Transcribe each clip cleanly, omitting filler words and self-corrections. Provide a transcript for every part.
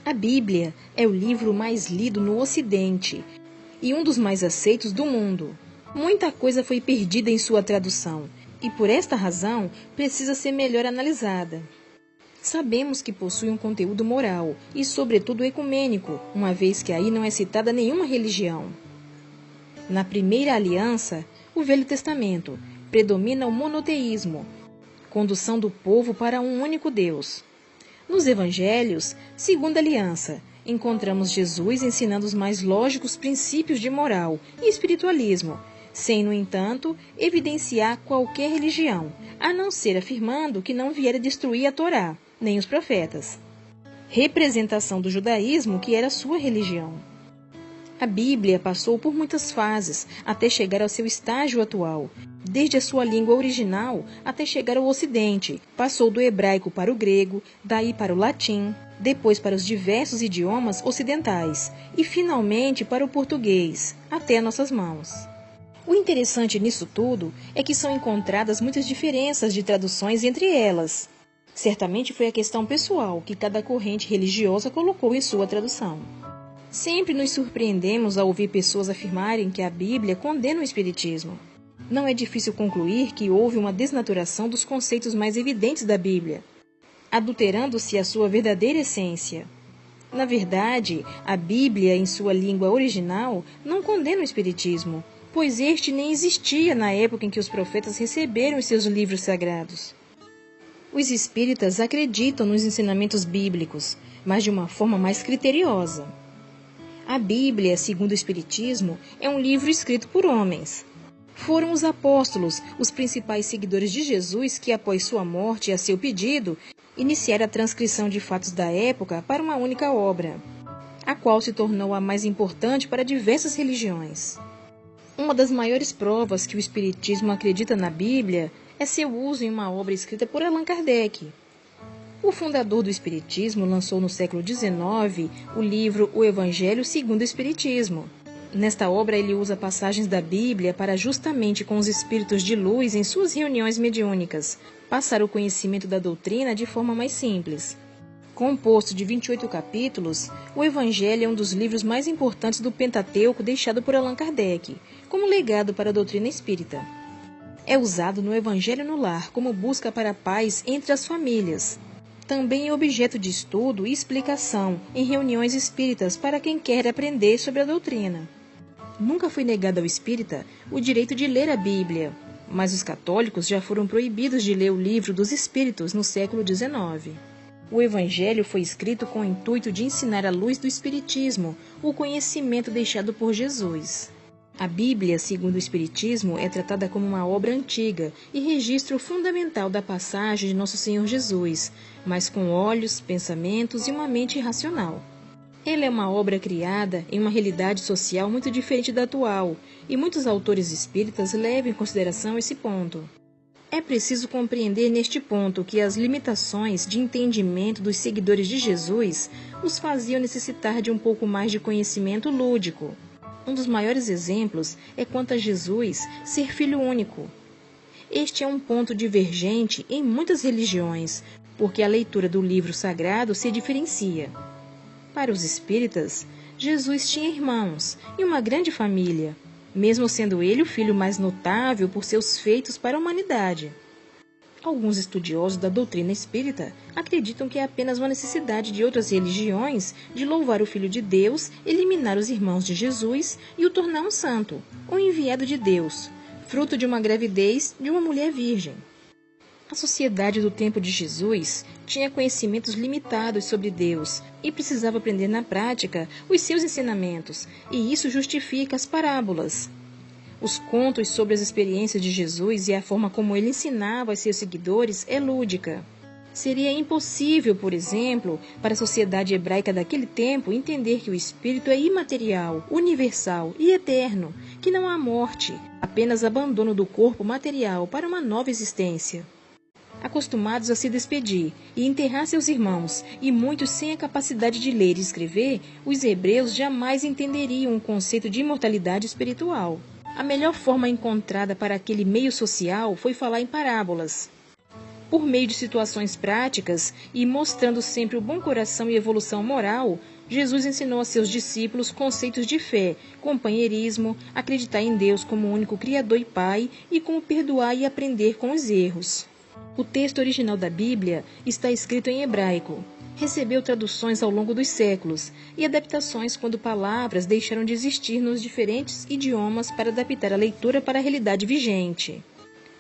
A Bíblia é o livro mais lido no Ocidente e um dos mais aceitos do mundo. Muita coisa foi perdida em sua tradução e, por esta razão, precisa ser melhor analisada. Sabemos que possui um conteúdo moral e, sobretudo, ecumênico, uma vez que aí não é citada nenhuma religião. Na Primeira Aliança, o Velho Testamento, predomina o monoteísmo, condução do povo para um único Deus. Nos Evangelhos, Segunda Aliança, encontramos Jesus ensinando os mais lógicos princípios de moral e espiritualismo, sem, no entanto, evidenciar qualquer religião, a não ser afirmando que não viera destruir a Torá, nem os profetas. Representação do judaísmo que era sua religião. A Bíblia passou por muitas fases até chegar ao seu estágio atual. Desde a sua língua original até chegar ao Ocidente, passou do hebraico para o grego, daí para o latim, depois para os diversos idiomas ocidentais e finalmente para o português, até nossas mãos. O interessante nisso tudo é que são encontradas muitas diferenças de traduções entre elas. Certamente foi a questão pessoal que cada corrente religiosa colocou em sua tradução. Sempre nos surpreendemos ao ouvir pessoas afirmarem que a Bíblia condena o espiritismo. Não é difícil concluir que houve uma desnaturação dos conceitos mais evidentes da Bíblia, adulterando-se a sua verdadeira essência. Na verdade, a Bíblia, em sua língua original, não condena o espiritismo, pois este nem existia na época em que os profetas receberam os seus livros sagrados. Os espíritas acreditam nos ensinamentos bíblicos, mas de uma forma mais criteriosa. A Bíblia, segundo o Espiritismo, é um livro escrito por homens. Foram os apóstolos, os principais seguidores de Jesus, que, após sua morte e a seu pedido, iniciaram a transcrição de fatos da época para uma única obra, a qual se tornou a mais importante para diversas religiões. Uma das maiores provas que o Espiritismo acredita na Bíblia é seu uso em uma obra escrita por Allan Kardec. O fundador do Espiritismo lançou no século XIX o livro O Evangelho segundo o Espiritismo. Nesta obra, ele usa passagens da Bíblia para, justamente com os espíritos de luz em suas reuniões mediúnicas, passar o conhecimento da doutrina de forma mais simples. Composto de 28 capítulos, o Evangelho é um dos livros mais importantes do Pentateuco deixado por Allan Kardec, como legado para a doutrina espírita. É usado no Evangelho no Lar como busca para a paz entre as famílias. Também é objeto de estudo e explicação em reuniões espíritas para quem quer aprender sobre a doutrina. Nunca foi negado ao espírita o direito de ler a Bíblia, mas os católicos já foram proibidos de ler o livro dos espíritos no século XIX. O Evangelho foi escrito com o intuito de ensinar à luz do Espiritismo o conhecimento deixado por Jesus. A Bíblia, segundo o Espiritismo, é tratada como uma obra antiga e registro fundamental da passagem de Nosso Senhor Jesus, mas com olhos, pensamentos e uma mente racional. Ela é uma obra criada em uma realidade social muito diferente da atual, e muitos autores espíritas levam em consideração esse ponto. É preciso compreender neste ponto que as limitações de entendimento dos seguidores de Jesus os faziam necessitar de um pouco mais de conhecimento lúdico. Um dos maiores exemplos é quanto a Jesus ser filho único. Este é um ponto divergente em muitas religiões, porque a leitura do livro sagrado se diferencia. Para os espíritas, Jesus tinha irmãos e uma grande família, mesmo sendo ele o filho mais notável por seus feitos para a humanidade. Alguns estudiosos da doutrina espírita acreditam que é apenas uma necessidade de outras religiões de louvar o Filho de Deus, eliminar os irmãos de Jesus e o tornar um santo, ou enviado de Deus, fruto de uma gravidez de uma mulher virgem. A sociedade do tempo de Jesus tinha conhecimentos limitados sobre Deus e precisava aprender na prática os seus ensinamentos, e isso justifica as parábolas. Os contos sobre as experiências de Jesus e a forma como ele ensinava a seus seguidores é lúdica. Seria impossível, por exemplo, para a sociedade hebraica daquele tempo entender que o espírito é imaterial, universal e eterno, que não há morte, apenas abandono do corpo material para uma nova existência. Acostumados a se despedir e enterrar seus irmãos, e muitos sem a capacidade de ler e escrever, os hebreus jamais entenderiam o conceito de imortalidade espiritual. A melhor forma encontrada para aquele meio social foi falar em parábolas. Por meio de situações práticas e mostrando sempre o bom coração e evolução moral, Jesus ensinou a seus discípulos conceitos de fé, companheirismo, acreditar em Deus como o único Criador e Pai e como perdoar e aprender com os erros. O texto original da Bíblia está escrito em hebraico. Recebeu traduções ao longo dos séculos e adaptações quando palavras deixaram de existir nos diferentes idiomas para adaptar a leitura para a realidade vigente.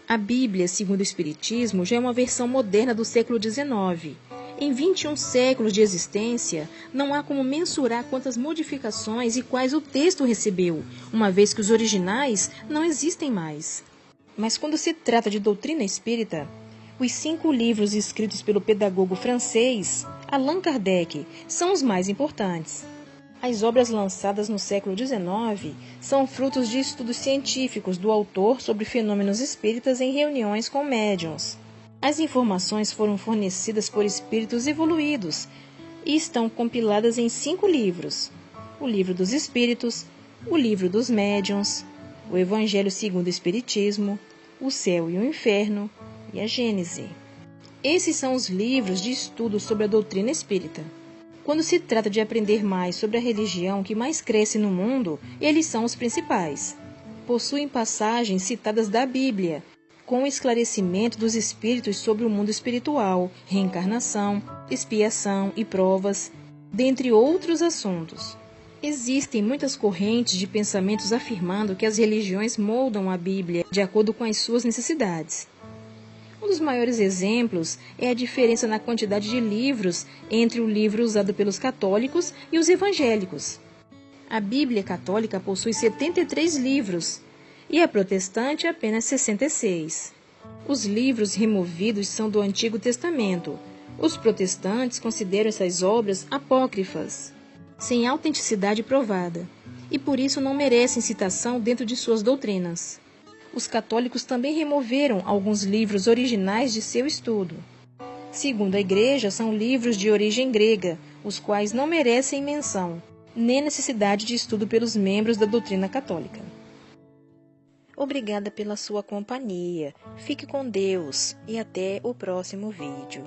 A Bíblia, segundo o Espiritismo, já é uma versão moderna do século XIX. Em 21 séculos de existência, não há como mensurar quantas modificações e quais o texto recebeu, uma vez que os originais não existem mais. Mas quando se trata de doutrina espírita, os 5 livros escritos pelo pedagogo francês Allan Kardec são os mais importantes. As obras lançadas no século XIX são frutos de estudos científicos do autor sobre fenômenos espíritas em reuniões com médiuns. As informações foram fornecidas por espíritos evoluídos e estão compiladas em 5 livros: o Livro dos Espíritos, o Livro dos Médiuns, o Evangelho segundo o Espiritismo, o Céu e o Inferno e a Gênese. Esses são os livros de estudo sobre a doutrina espírita. Quando se trata de aprender mais sobre a religião que mais cresce no mundo, eles são os principais. Possuem passagens citadas da Bíblia, com o esclarecimento dos espíritos sobre o mundo espiritual, reencarnação, expiação e provas, dentre outros assuntos. Existem muitas correntes de pensamentos afirmando que as religiões moldam a Bíblia de acordo com as suas necessidades. Um dos maiores exemplos é a diferença na quantidade de livros entre o livro usado pelos católicos e os evangélicos. A Bíblia católica possui 73 livros e a protestante apenas 66. Os livros removidos são do Antigo Testamento. Os protestantes consideram essas obras apócrifas, sem autenticidade provada, e por isso não merecem citação dentro de suas doutrinas. Os católicos também removeram alguns livros originais de seu estudo. Segundo a Igreja, são livros de origem grega, os quais não merecem menção, nem necessidade de estudo pelos membros da doutrina católica. Obrigada pela sua companhia. Fique com Deus e até o próximo vídeo.